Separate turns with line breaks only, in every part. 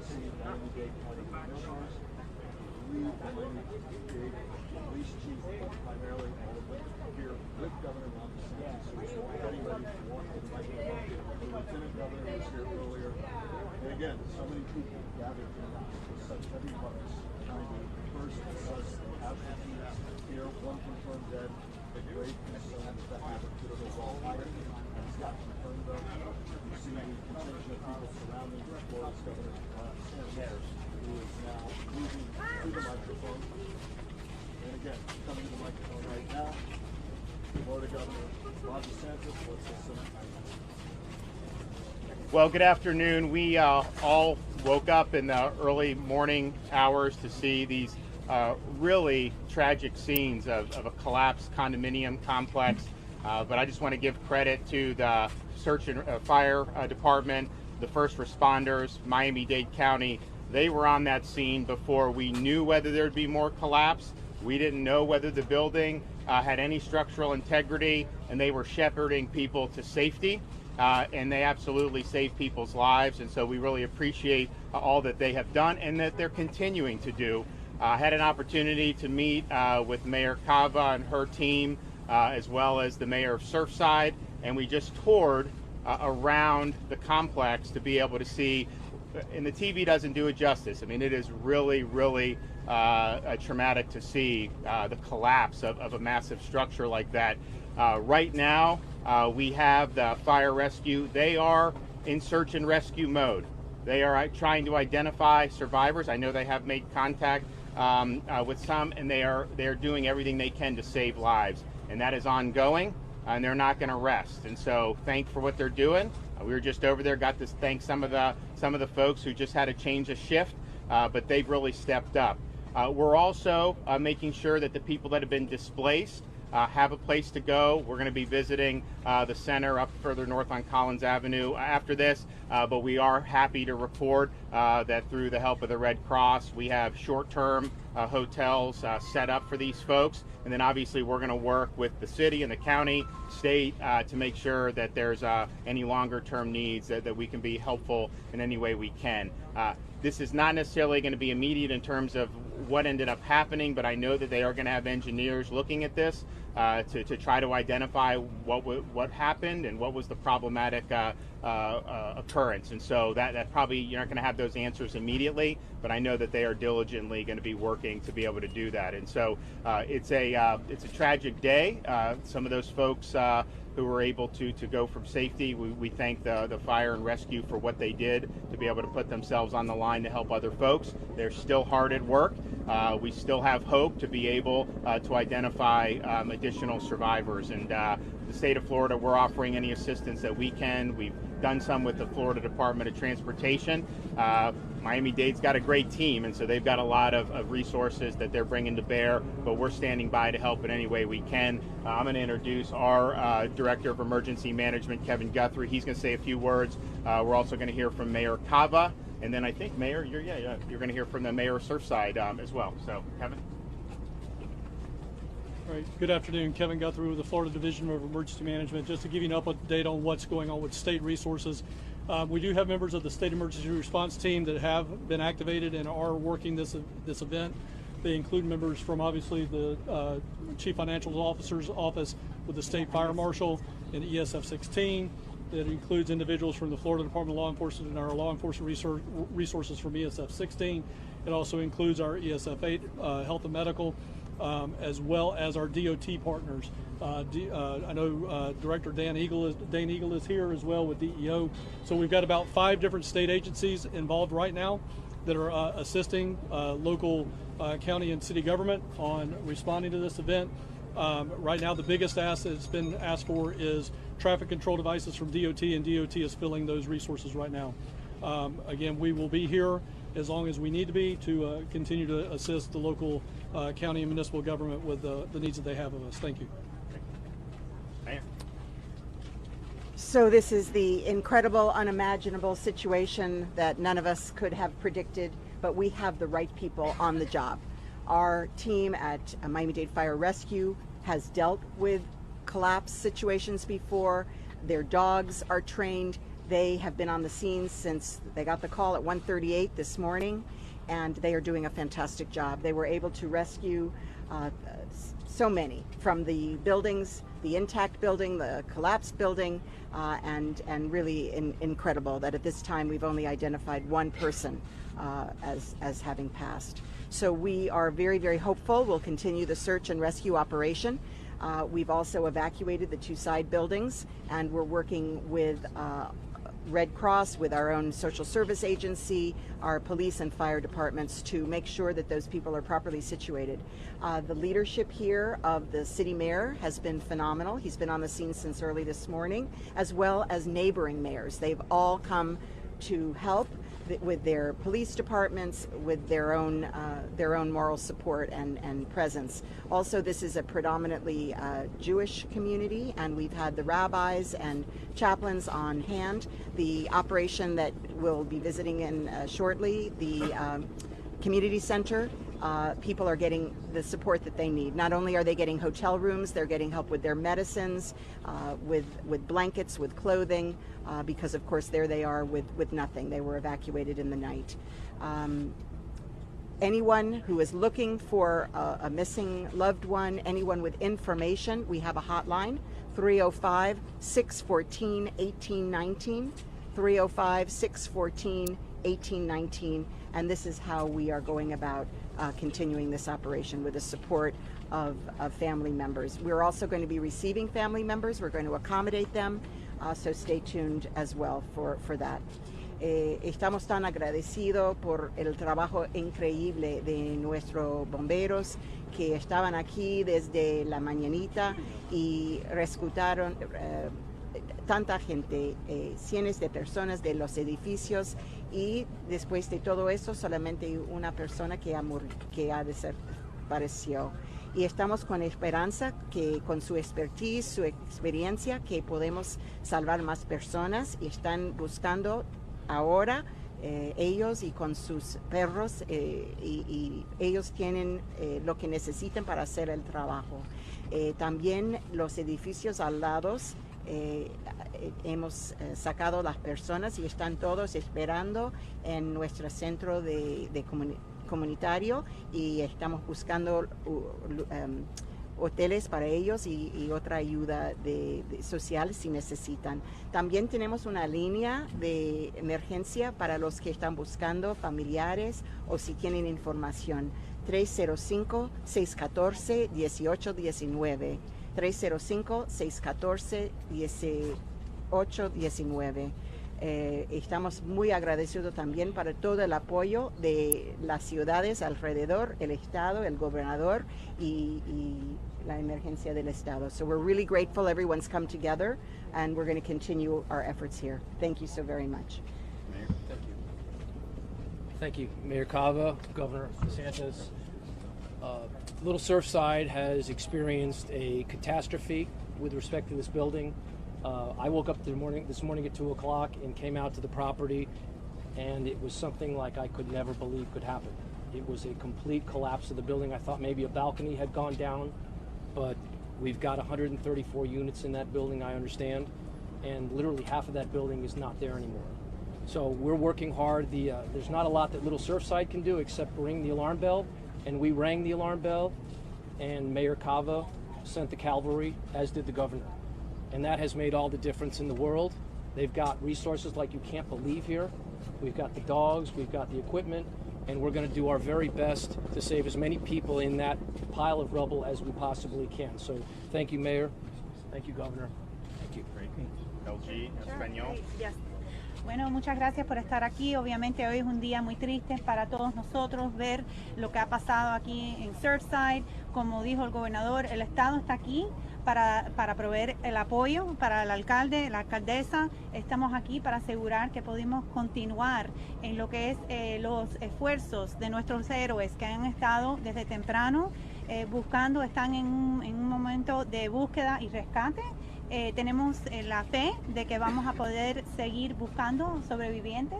see Miami Dade County Commissioners, lead the Miami-Dade Police Chief, primarily all of them here with Governor DeSantis, who's getting ready to walk to the microphone. The Lieutenant Governor was here earlier. And again, so many people gathered here with such heavy hearts, trying to first assess the casualties here. One confirmed dead. The great concern is that number could have gone higher, and it's got confirmed though. You see the contingent of people surrounding Florida's Governor DeSantis, who is now moving to the microphone. And again, coming to the microphone right now, Florida Governor DeSantis, let's listen.
Well, good afternoon. We all woke up in the early morning hours to see these really tragic scenes of a collapsed condominium complex. But I just want to give credit to the search and fire department, the first responders, Miami-Dade County. They were on that scene before we knew whether there'd be more collapse. We didn't know whether the building had any structural integrity, and they were shepherding people to safety. And they absolutely saved people's lives, and so we really appreciate all that they have done and that they're continuing to do. I had an opportunity to meet with Mayor Cava and her team, as well as the mayor of Surfside, and we just toured around the complex to be able to see, and the TV doesn't do it justice. I mean, it is really, really traumatic to see the collapse of a massive structure like that. Right now, we have the fire rescue. They are in search and rescue mode. They are trying to identify survivors. I know they have made contact with some, and they are doing everything they can to save lives, and that is ongoing, and they're not going to rest. And so, thank for what they're doing. We were just over there, got to thank some of the folks who just had to change a shift, but they've really stepped up. We're also making sure that the people that have been displaced have a place to go. We're going to be visiting the center up further north on Collins Avenue after this, but we are happy to report that through the help of the Red Cross, we have short-term hotels set up for these folks. And then obviously we're going to work with the city and the county, state, to make sure that there's any longer-term needs that we can be helpful in any way we can. This is not necessarily going to be immediate in terms of what ended up happening, but I know that they are going to have engineers looking at this to try to identify what happened and what was the problematic occurrence. And so that probably you're not going to have those answers immediately, but I know that they are diligently going to be working to be able to do that. And so it's a tragic day. Some of those folks who were able to go from safety, we thank the fire and rescue for what they did to be able to put themselves on the line to help other folks. They're still hard at work. We still have hope to be able to identify additional survivors. And the state of Florida, we're offering any assistance that we can. We've done some with the Florida Department of Transportation. Miami-Dade's got a great team, and so they've got a lot of resources that they're bringing to bear, but we're standing by to help in any way we can. I'm going to introduce our Director of Emergency Management, Kevin Guthrie. He's going to say a few words. We're also going to hear from Mayor Cava, and then I think, Mayor, you're going to hear from the Mayor of Surfside as well. So, Kevin.
All right, good afternoon. Kevin Guthrie with the Florida Division of Emergency Management. Just to give you an update on what's going on with state resources. We do have members of the State Emergency Response Team that have been activated and are working this event. They include members from obviously the Chief Financial Officer's office with the State Fire Marshal and ESF 16. That includes individuals from the Florida Department of Law Enforcement and our law enforcement resources from ESF 16. It also includes our ESF 8 Health and Medical, as well as our DOT partners. I know Director Dan Eagle is here as well with DEO. So we've got about 5 different state agencies involved right now that are assisting local county and city government on responding to this event. Right now, the biggest ask that's been asked for is traffic control devices from DOT, and DOT is filling those resources right now. Again, we will be here as long as we need to be to continue to assist the local county and municipal government with the needs that they have of us. Thank you.
So this is the incredible, unimaginable situation that none of us could have predicted, but we have the right people on the job. Our team at Miami Dade Fire Rescue has dealt with collapse situations before. Their dogs are trained They have been on the scene since they got the call at 1:38 this morning, and they are doing a fantastic job. They were able to rescue so many from the buildings, the intact building, the collapsed building, and really incredible that at this time we've only identified one person as having passed. So we are very, very hopeful. We'll continue the search and rescue operation. We've also evacuated the two side buildings, and we're working with Red Cross, with our own social service agency, our police and fire departments to make sure that those people are properly situated. The leadership here of the city mayor has been phenomenal. He's been on the scene since early this morning, as well as neighboring mayors. They've all come to help with their police departments, with their own moral support and presence. Also, this is a predominantly Jewish community, and we've had the rabbis and chaplains on hand. The operation that we'll be visiting in shortly, the community center, people are getting the support that they need. Not only are they getting hotel rooms, they're getting help with their medicines, with blankets, with clothing, because of course there they are with nothing. They were evacuated in the night. Anyone who is looking for a missing loved one, anyone with information, we have a hotline, 305-614-1819, 305-614-1819, and this is how we are going about continuing this operation with the support of family members. We're also going to be receiving family members. We're going to accommodate them, so stay tuned as well for that. Estamos tan agradecidos por el trabajo increíble de nuestros bomberos que estaban aquí desde la mañanita y rescataron tanta gente, cientos de personas de los edificios, y después de todo eso solamente una persona que ha desaparecido. Y estamos con esperanza que con su expertise, su experiencia, que podemos salvar más personas, y están buscando ahora ellos y con sus perros, y ellos tienen lo que necesitan para hacer el trabajo. También los edificios al lado, hemos sacado las personas y están todos esperando en nuestro centro de comunitario, y estamos buscando hoteles para ellos y otra ayuda social si necesitan. También tenemos una línea de emergencia para los que están buscando familiares o si tienen información. 305-614-1819. 305-614-1819. Estamos muy agradecidos también para todo el apoyo de las ciudades alrededor, el estado, el gobernador y la emergencia del estado. So we're really grateful everyone's come together, and we're going to continue our efforts here. Thank you so very much.
Mayor, thank you. Thank you, Mayor Cava, Governor DeSantis. Little Surfside has experienced a catastrophe with respect to this building. I woke up this morning at 2 o'clock and came out to the property, and it was something like I could never believe could happen. It was a complete collapse of the building. I thought maybe a balcony had gone down, but we've got 134 units in that building, I understand, and literally half of that building is not there anymore. So we're working hard. There's not a lot that Little Surfside can do except ring the alarm bell, and we rang the alarm bell, and Mayor Cava sent the cavalry, as did the governor. And that has made all the difference in the world. They've got resources like you can't believe here. We've got the dogs, we've got the equipment, and we're going to do our very best to save as many people in that pile of rubble as we possibly can. So thank you, Mayor. Thank you, Governor. Thank you.
LG, Español.
Yes. Bueno, muchas gracias por estar aquí. Obviamente hoy es un día muy triste para todos nosotros ver lo que ha pasado aquí en Surfside. Como dijo el gobernador, el Estado está aquí para proveer el apoyo para el alcalde, la alcaldesa. Estamos aquí para asegurar que podemos continuar en lo que es los esfuerzos de nuestros héroes que han estado desde temprano buscando, están en un momento de búsqueda y rescate. Tenemos la fe de que vamos a poder seguir buscando sobrevivientes,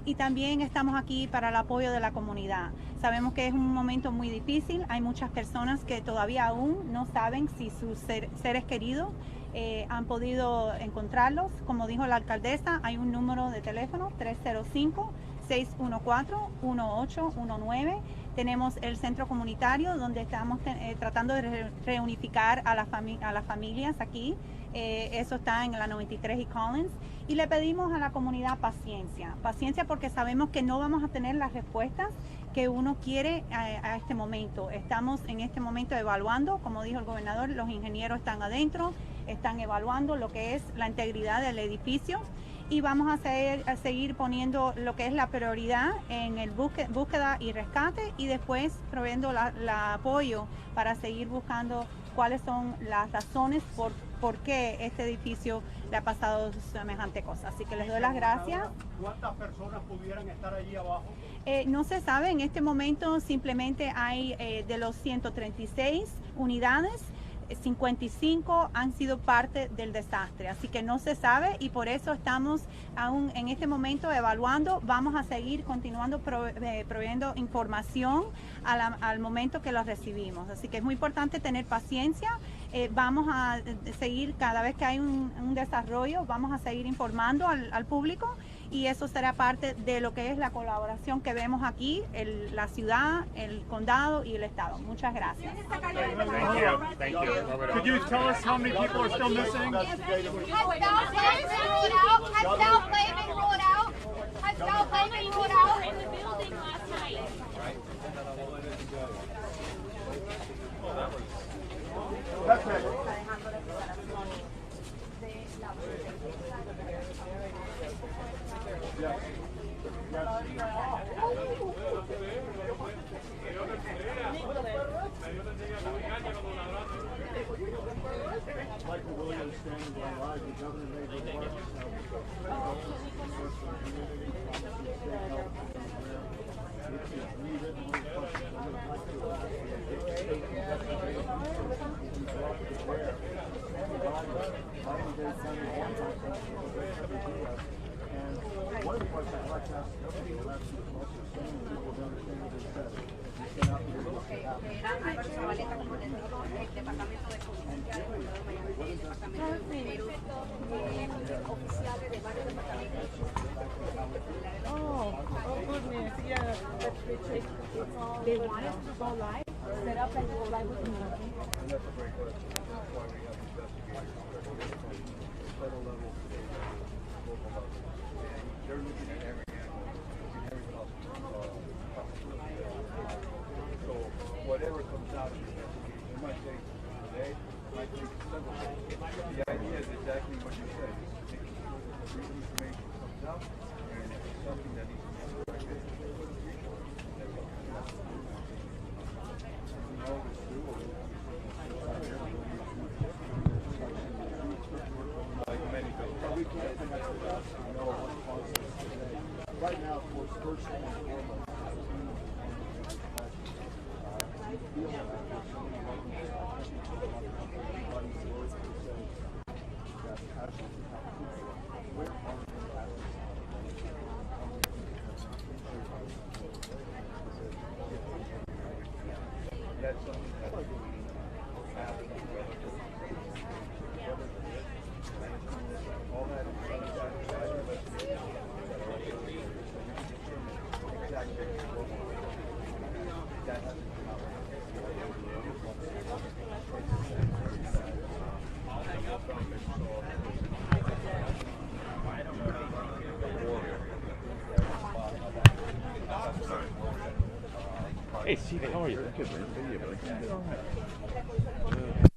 y también estamos aquí para el apoyo de la comunidad. Sabemos que es un momento muy difícil, hay muchas personas que todavía aún no saben si sus seres queridos han podido encontrarlos. Como dijo la alcaldesa, hay un número de teléfono 305-614-1819. Tenemos el centro comunitario donde estamos tratando de reunificar a las familias aquí. Eso está en la 93 y Collins. Y le pedimos a la comunidad paciencia. Paciencia porque sabemos que no vamos a tener las respuestas que uno quiere a este momento. Estamos en este momento evaluando, como dijo el gobernador, los ingenieros están adentro, están evaluando lo que es la integridad del edificio y vamos a seguir poniendo lo que es la prioridad en el búsqueda y rescate y después proveyendo el apoyo para seguir buscando cuáles son las razones por qué este edificio le ha pasado semejante cosa. Así que les doy las gracias.
¿Cuántas personas pudieran estar allí abajo?
No se sabe, en este momento simplemente hay de los 136 unidades, 55 han sido parte del desastre, así que no se sabe y por eso estamos aún en este momento evaluando. Vamos a seguir continuando proveyendo información al momento que lo recibimos, así que es muy importante tener paciencia. Vamos a seguir, cada vez que hay un desarrollo, vamos a seguir informando al público y eso será parte de lo que es la colaboración que vemos aquí, la ciudad, el condado y el estado. Muchas gracias.
Thank you.
Could you tell us how many people are still missing?
Has Bellflavor ruled out? In the building last night.
That's it. Yes. Michael Williams standing by live. The governor made the one of the questions I'd like to ask the governor will actually most sustainable people to understand what they said. You cannot be able to happen.
Goodness, yeah. They want us to go live, set up and go live with me.
And that's a great question. That's why we have investigators federal level, state level, local level. And they're looking at every angle, every possibility. So whatever comes out of the investigation, it might take a day, it might take several days. The idea is exactly what you said, is making sure that the real information comes out, and if it's something that needs to be corrected, for the future, that's what we have to do. We know it's doable. We can't connect the dots to know what causes this today. Right now, of course, first and foremost, we feel that there's so many everybody's words to say that casualties have to be where are the casualties? That's something that we have to do. All that is that has to come out.
Hey, Steve, how are you? Good, man.